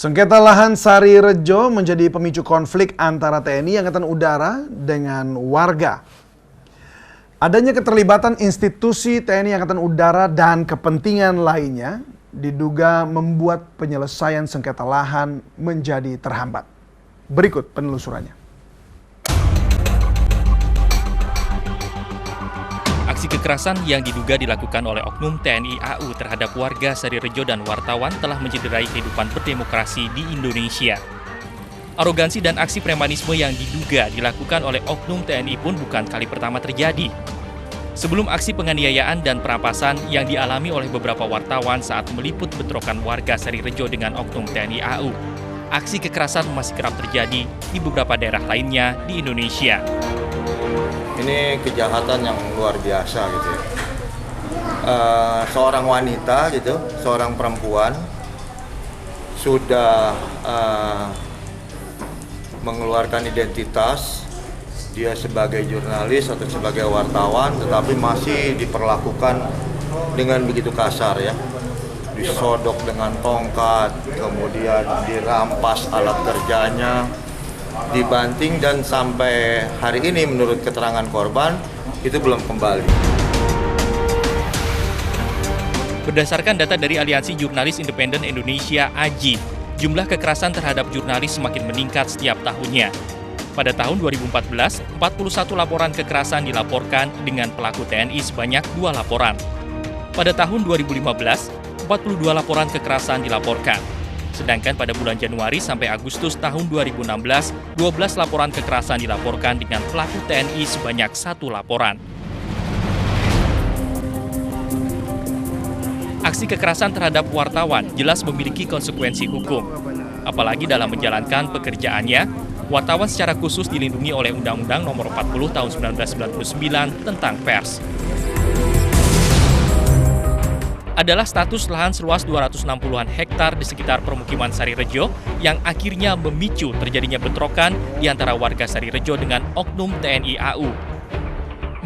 Sengketa lahan Sari Rejo menjadi pemicu konflik antara TNI Angkatan Udara dengan warga. Adanya keterlibatan institusi TNI Angkatan Udara dan kepentingan lainnya diduga membuat penyelesaian sengketa lahan menjadi terhambat. Berikut penelusurannya. Aksi kekerasan yang diduga dilakukan oleh oknum TNI AU terhadap warga Sari Rejo dan wartawan telah mencederai kehidupan berdemokrasi di Indonesia. Arogansi dan aksi premanisme yang diduga dilakukan oleh oknum TNI pun bukan kali pertama terjadi. Sebelum aksi penganiayaan dan perampasan yang dialami oleh beberapa wartawan saat meliput bentrokan warga Sari Rejo dengan oknum TNI AU, aksi kekerasan masih kerap terjadi di beberapa daerah lainnya di Indonesia. Ini kejahatan yang luar biasa gitu ya. Seorang wanita gitu, seorang perempuan sudah mengeluarkan identitas dia sebagai jurnalis atau sebagai wartawan, tetapi masih diperlakukan dengan begitu kasar ya. Disodok dengan tongkat, kemudian dirampas alat kerjanya, dibanting, dan sampai hari ini menurut keterangan korban itu belum kembali. Berdasarkan data dari Aliansi Jurnalis Independen Indonesia (AJI), jumlah kekerasan terhadap jurnalis semakin meningkat setiap tahunnya. Pada tahun 2014, 41 laporan kekerasan dilaporkan dengan pelaku TNI sebanyak 2 laporan. Pada tahun 2015, 42 laporan kekerasan dilaporkan. Sedangkan pada bulan Januari sampai Agustus tahun 2016, 12 laporan kekerasan dilaporkan dengan pelaku TNI sebanyak 1 laporan. Aksi kekerasan terhadap wartawan jelas memiliki konsekuensi hukum. Apalagi dalam menjalankan pekerjaannya, wartawan secara khusus dilindungi oleh Undang-Undang Nomor 40 Tahun 1999 tentang pers. Adalah status lahan seluas 260-an hektar di sekitar permukiman Sari Rejo yang akhirnya memicu terjadinya bentrokan di antara warga Sari Rejo dengan oknum TNI AU.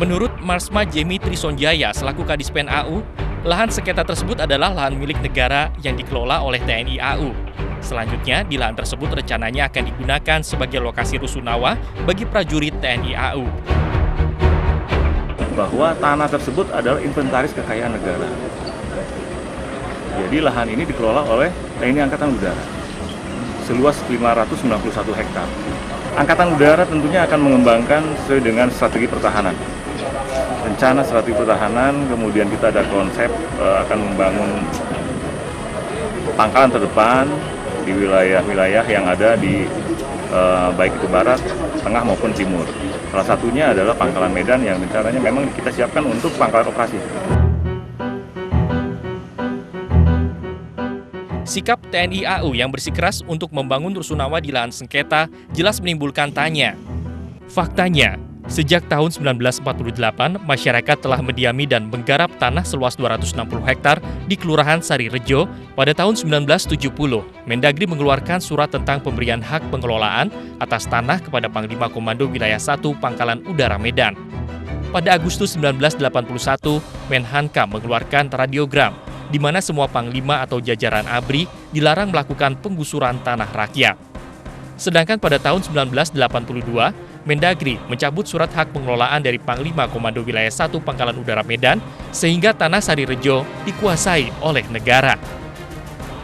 Menurut Marsma Jemi Trisonjaya selaku Kadispen AU, lahan sengketa tersebut adalah lahan milik negara yang dikelola oleh TNI AU. Selanjutnya, di lahan tersebut rencananya akan digunakan sebagai lokasi rusunawa bagi prajurit TNI AU. Bahwa tanah tersebut adalah inventaris kekayaan negara. Jadi lahan ini dikelola oleh TNI Angkatan Udara seluas 591 hektar. Angkatan Udara tentunya akan mengembangkan sesuai dengan strategi pertahanan. Rencana strategi pertahanan, kemudian kita ada konsep akan membangun pangkalan terdepan di wilayah-wilayah yang ada di baik itu barat, tengah maupun timur. Salah satunya adalah Pangkalan Medan yang rencananya memang kita siapkan untuk pangkalan operasi. Sikap TNI AU yang bersikeras untuk membangun rusunawa di lahan sengketa jelas menimbulkan tanya. Faktanya, sejak tahun 1948, masyarakat telah mendiami dan menggarap tanah seluas 260 hektar di Kelurahan Sari Rejo. Pada tahun 1970, Mendagri mengeluarkan surat tentang pemberian hak pengelolaan atas tanah kepada Panglima Komando Wilayah 1 Pangkalan Udara Medan. Pada Agustus 1981, Menhankam mengeluarkan radiogram di mana semua panglima atau jajaran ABRI dilarang melakukan penggusuran tanah rakyat. Sedangkan pada tahun 1982, Mendagri mencabut surat hak pengelolaan dari Panglima Komando Wilayah 1 Pangkalan Udara Medan sehingga tanah Sari Rejo dikuasai oleh negara.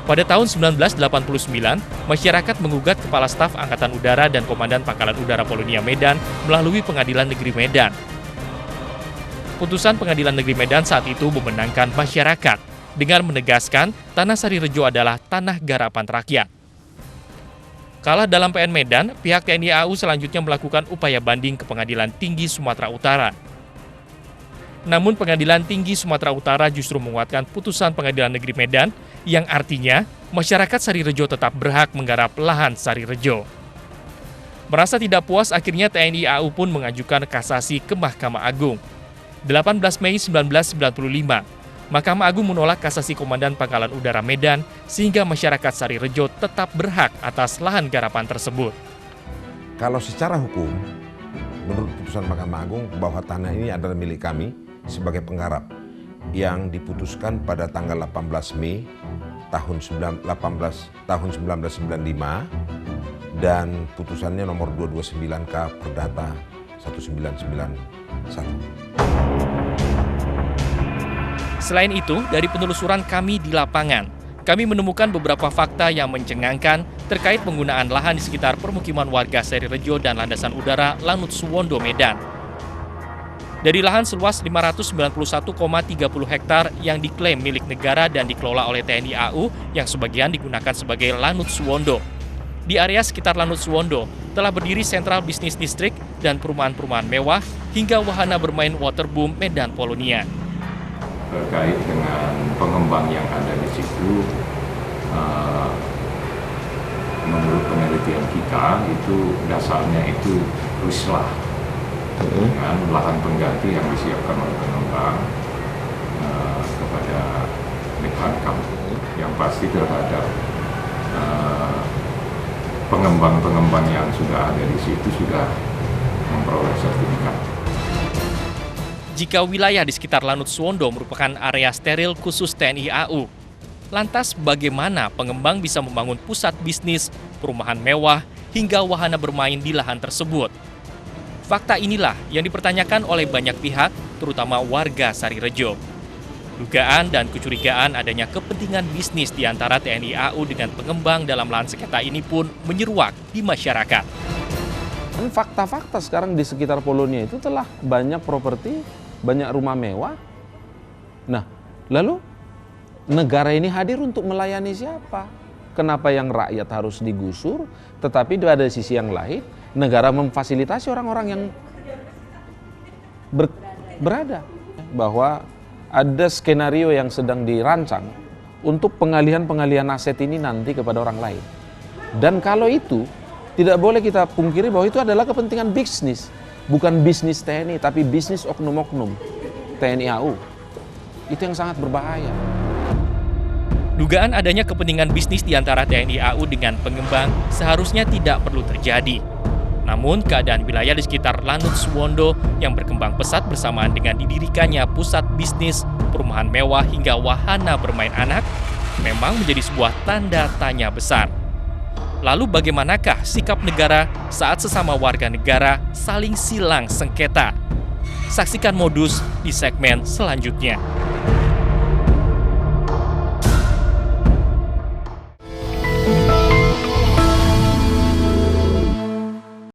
Pada tahun 1989, masyarakat menggugat Kepala Staf Angkatan Udara dan Komandan Pangkalan Udara Polonia Medan melalui Pengadilan Negeri Medan. Putusan Pengadilan Negeri Medan saat itu memenangkan masyarakat dengan menegaskan tanah Sari Rejo adalah tanah garapan rakyat. Kalah dalam PN Medan, pihak TNI AU selanjutnya melakukan upaya banding ke Pengadilan Tinggi Sumatera Utara. Namun Pengadilan Tinggi Sumatera Utara justru menguatkan putusan Pengadilan Negeri Medan yang artinya masyarakat Sari Rejo tetap berhak menggarap lahan Sari Rejo. Merasa tidak puas, akhirnya TNI AU pun mengajukan kasasi ke Mahkamah Agung. 18 Mei 1995, Mahkamah Agung menolak kasasi Komandan Pangkalan Udara Medan sehingga masyarakat Sari Rejo tetap berhak atas lahan garapan tersebut. Kalau secara hukum, menurut putusan Mahkamah Agung bahwa tanah ini adalah milik kami sebagai penggarap yang diputuskan pada tanggal 18 Mei tahun 1995 dan putusannya nomor 229K Perdata 1991. Selain itu, dari penelusuran kami di lapangan, kami menemukan beberapa fakta yang mencengangkan terkait penggunaan lahan di sekitar permukiman warga Sarirejo dan landasan udara Lanut Suwondo, Medan. Dari lahan seluas 591,30 hektar yang diklaim milik negara dan dikelola oleh TNI AU yang sebagian digunakan sebagai Lanut Suwondo. Di area sekitar Lanut Suwondo telah berdiri Sentral Business District dan perumahan-perumahan mewah hingga wahana bermain waterboom Medan Polonia. Terkait dengan pengembang yang ada di situ, menurut penelitian kita itu dasarnya itu rislah dengan lahan pengganti yang disiapkan oleh pengembang kepada depan kampung yang pasti terhadap pengembang-pengembang yang sudah ada di situ sudah memperoleh sertifikat. Jika wilayah di sekitar Lanut Suwondo merupakan area steril khusus TNI AU, lantas bagaimana pengembang bisa membangun pusat bisnis, perumahan mewah, hingga wahana bermain di lahan tersebut? Fakta inilah yang dipertanyakan oleh banyak pihak, terutama warga Sarirejo. Dugaan dan kecurigaan adanya kepentingan bisnis di antara TNI AU dengan pengembang dalam lahan sengketa ini pun menyeruak di masyarakat. Fakta-fakta sekarang di sekitar Polonia itu telah banyak properti, banyak rumah mewah. Nah, lalu negara ini hadir untuk melayani siapa? Kenapa yang rakyat harus digusur, tetapi ada sisi yang lain, negara memfasilitasi orang-orang yang berada. Bahwa ada skenario yang sedang dirancang untuk pengalihan aset ini nanti kepada orang lain. Dan kalau itu, tidak boleh kita pungkiri bahwa itu adalah kepentingan bisnis. Bukan bisnis TNI, tapi bisnis oknum-oknum TNI AU. Itu yang sangat berbahaya. Dugaan adanya kepentingan bisnis di antara TNI AU dengan pengembang seharusnya tidak perlu terjadi. Namun, keadaan wilayah di sekitar Lanut Suwondo yang berkembang pesat bersamaan dengan didirikannya pusat bisnis, perumahan mewah hingga wahana bermain anak memang menjadi sebuah tanda tanya besar. Lalu bagaimanakah sikap negara saat sesama warga negara saling silang sengketa? Saksikan Modus di segmen selanjutnya.